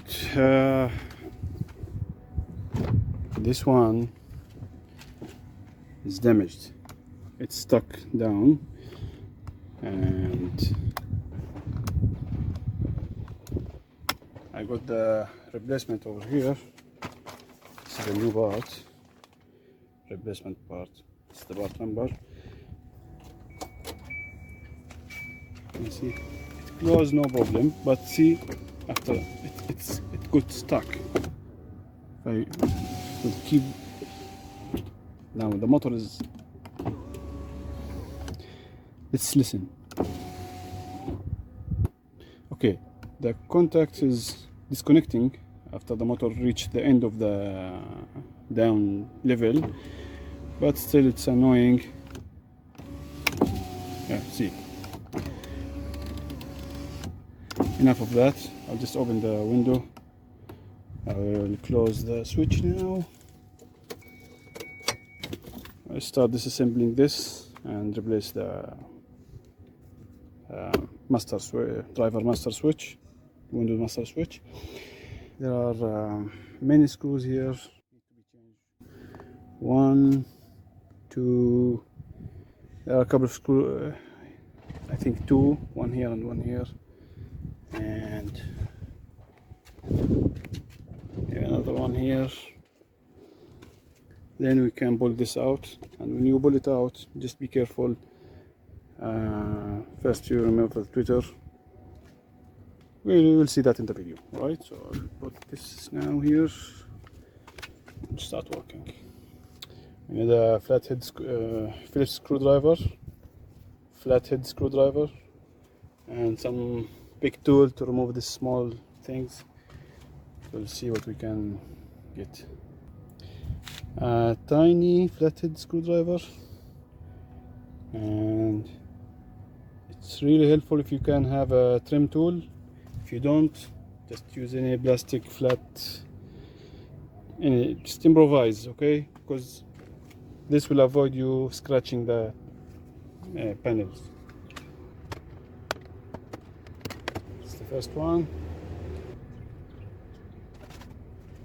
Right, this one is damaged. It's stuck down, and I got the replacement over here. This is the new part, replacement part. It's the part number. You see, it closed, no problem. But see, after it got stuck. If I will keep now, the motor is. Let's listen. Okay, the contact is disconnecting after the motor reached the end of the down level, but still it's annoying. Yeah, see. Enough of that. I'll just open the window. I will close the switch now. I'll start disassembling this and replace the driver master switch, window master switch. There are many screws here. Need to be changed. 1, 2. There are a couple of screws. I think 2. One here and one here, and another one here. Then we can pull this out, and when you pull it out, just be careful. First you remove the tweeter. We will see that in the video, right? So I'll put this now here and start working. We need a flathead Phillips screwdriver, and some big tool to remove these small things. We'll see what we can get. A tiny flathead screwdriver, and it's really helpful if you can have a trim tool. If you don't, just use any plastic flat, just improvise, okay? Because this will avoid you scratching the panels. It's the first one.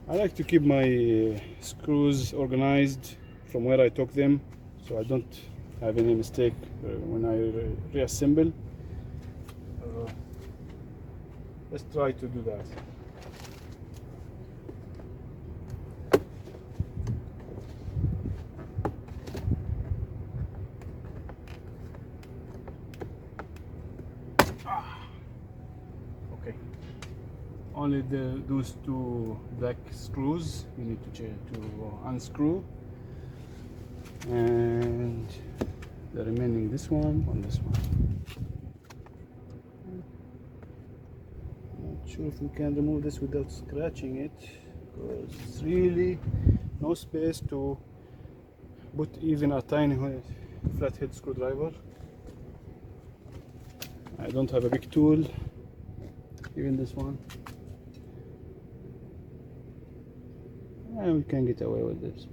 I like to keep my screws organized from where I took them, so I don't have any mistake when I reassemble. Let's try to do that. Okay. Only those 2 black screws you need to unscrew, and the remaining this one on this one. Not sure if we can remove this without scratching it, because it's really no space to put even a tiny flathead screwdriver. I don't have a big tool, even this one. And we can get away with this.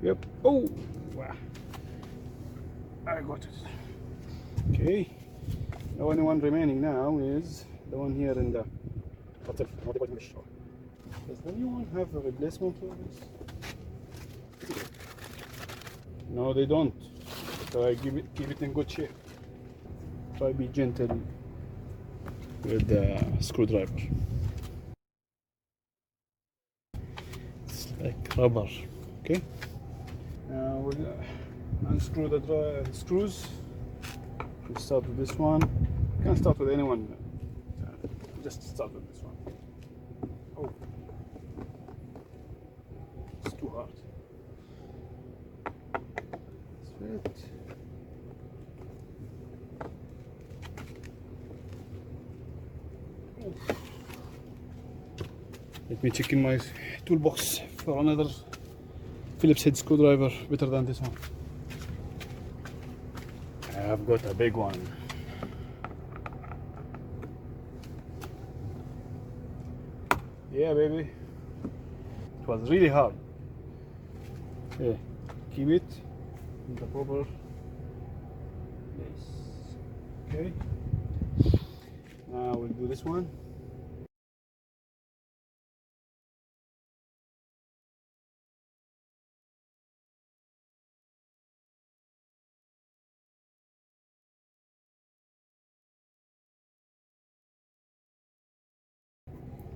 Yep. Oh, wow. I got it. Okay. The only one remaining now is the one here in the bottom. Does anyone have a replacement for this? No, they don't. So I keep it in good shape. Try to be gentle with the screwdriver. It's like rubber. Okay. Now we'll unscrew the screws. We'll start with this one. You can start with anyone. Just start with this one. Oh, it's too hard. Straight. Let me check in my toolbox for another Phillips head screwdriver better than this one. I've got a big one. Yeah, baby. It was really hard. Yeah, keep it in the proper place. Okay. Now we'll do this one.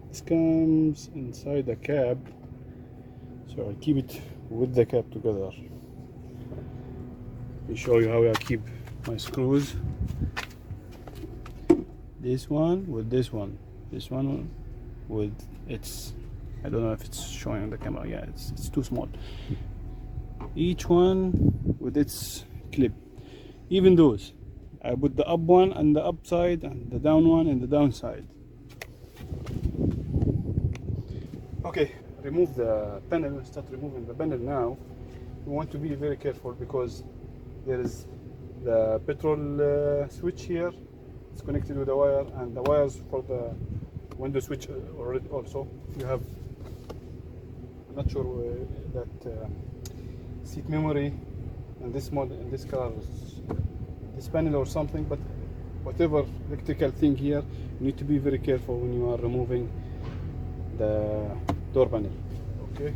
This comes inside the cab, so I'll keep it with the cab together. Let me show you how I keep my screws. This one with this one, this one with its, I don't know if it's showing on the camera, yeah, it's too small. Each one with its clip. Even those, I put the up one and the up side and the down one and the down side. Okay, remove the panel. Start removing the panel now. You want to be very careful because there is the petrol switch here. It's connected with the wire, and the wires for the window switch already also. If you have, I'm not sure that seat memory in this model, in this car, this panel or something, but whatever electrical thing here, you need to be very careful when you are removing the door panel. Okay,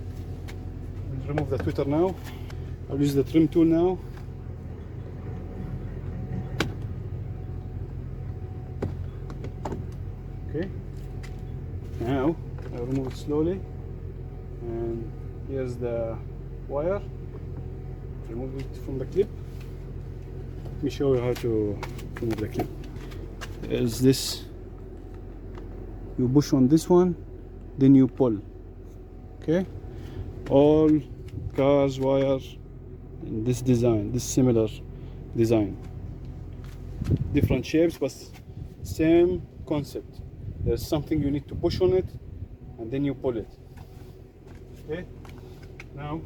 we'll remove the tweeter now. I'll use the trim tool now. Okay, now I'll remove it slowly, and here's the wire. Remove it from the clip. Let me show you how to remove the clip. There's this, you push on this one, then you pull. Okay, all cars wires in this design, this similar design, different shapes but same concept. There's something you need to push on it and then you pull it. Okay, now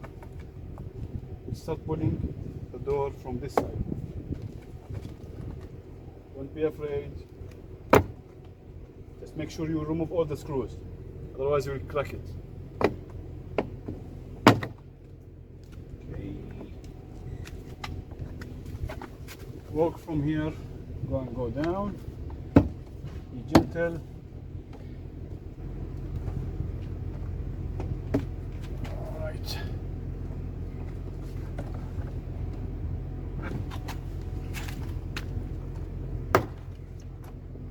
we start pulling the door from this side. Don't be afraid, just make sure you remove all the screws, otherwise you will crack it. Okay, walk from here, go down, be gentle. All right.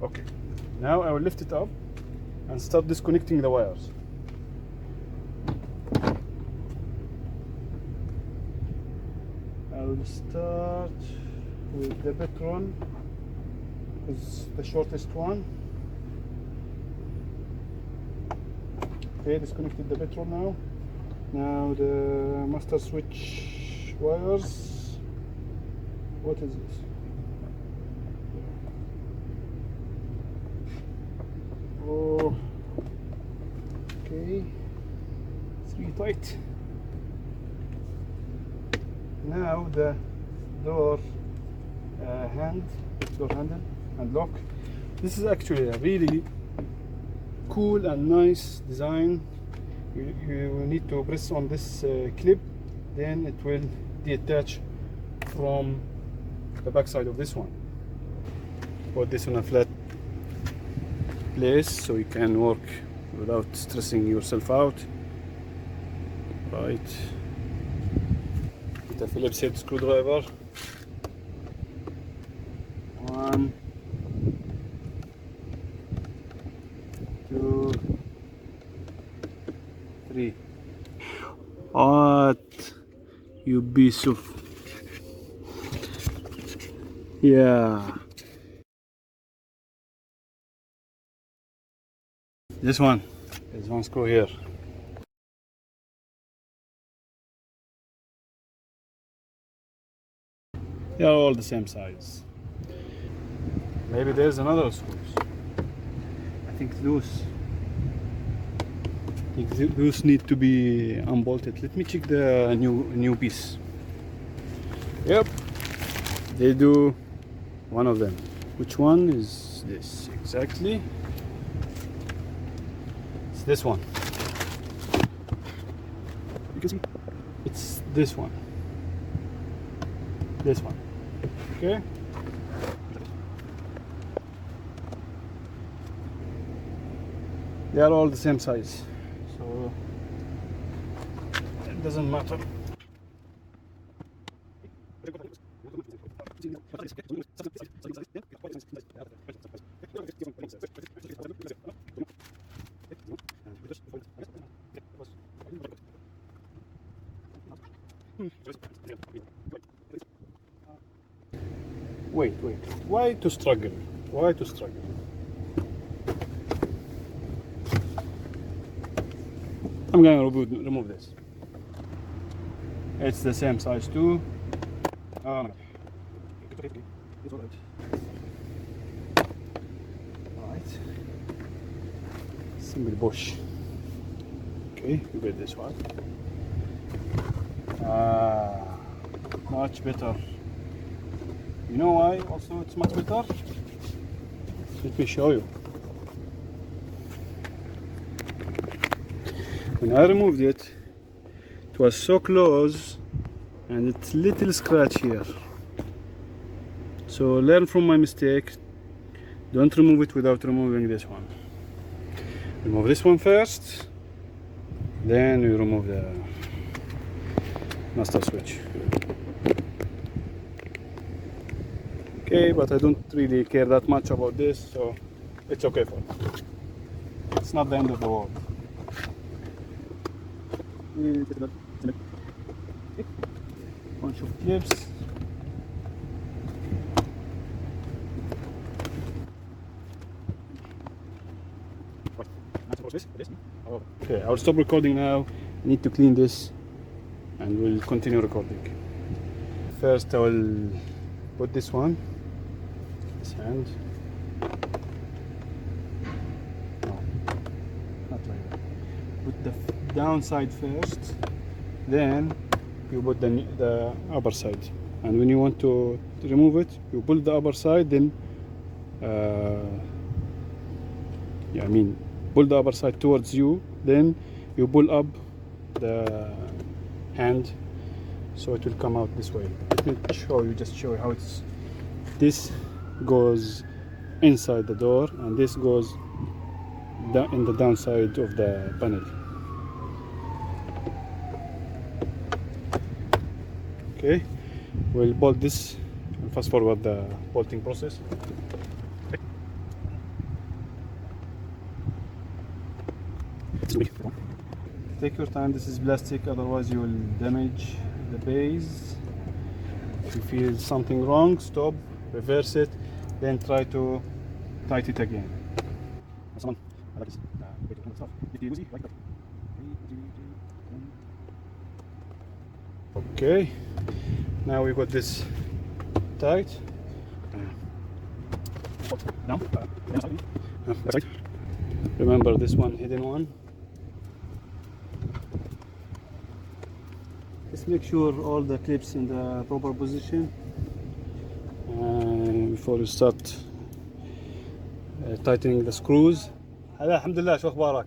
Okay, now I will lift it up and start disconnecting the wires. I will start with the Petron, is the shortest one. Okay, disconnected the Petron now. Now the master switch wires. What is this? Oh, okay, it's really tight. Now the door handle and lock. This is actually a really cool and nice design. You need to press on this clip, then it will detach from the back side of this one. Put this on a flat place so you can work without stressing yourself out. Right, with a Phillips head screwdriver. 1, 2, 3. What, you piece of, yeah. This one, there's one screw here. They are all the same size. Maybe there's another screws. I think those need to be unbolted. Let me check the new piece. Yep, they do. One of them. Which one is this exactly? It's this one. You can see it's this one. This one. Okay. They are all the same size, so it doesn't matter. Wait, why to struggle? Why to struggle? I'm going to remove this. It's the same size too. It's all right. Alright. Single bush. Okay, you get this one. Much better. You know why also it's much better? Let me show you. When I removed it, it was so close and it's little scratch here. So learn from my mistake. Don't remove it without removing this one. Remove this one first, then you remove the master switch. Okay, but I don't really care that much about this, so it's okay for me. It's not the end of the world. Bunch of clips. Okay, I'll stop recording now. I need to clean this and we'll continue recording. First I will put this one, this hand. No, not like that. Put the downside first, then you put the upper side. And when you want to remove it, you pull the upper side, then pull the upper side towards you, then you pull up the hand, so it will come out this way. Let me show you how it's. This goes inside the door, and this goes in the downside of the panel. Okay, we'll bolt this and fast forward the bolting process. Take your time, this is plastic, otherwise you will damage the base. If you feel something wrong, stop, reverse it, then try to tighten it again. Okay, now we got this tight. Remember this one, hidden one. Just make sure all the clips in the proper position before you start tightening the screws. هلا الحمد لله شو اخبارك؟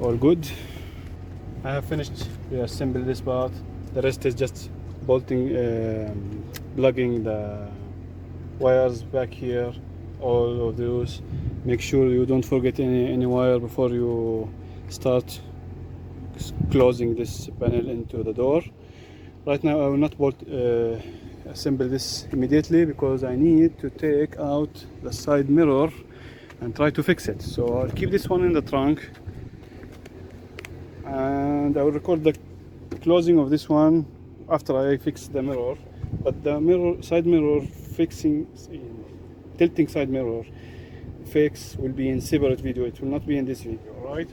All good. I have finished reassemble this part. The rest is just bolting, plugging the wires back here. All of those. Make sure you don't forget any wire before you start closing this panel into the door. Right now I will not assemble this immediately because I need to take out the side mirror and try to fix it. So I'll keep this one in the trunk and I will record the closing of this one after I fix the mirror. But the side mirror fixing, tilting side mirror fix will be in separate video. It will not be in this video, alright?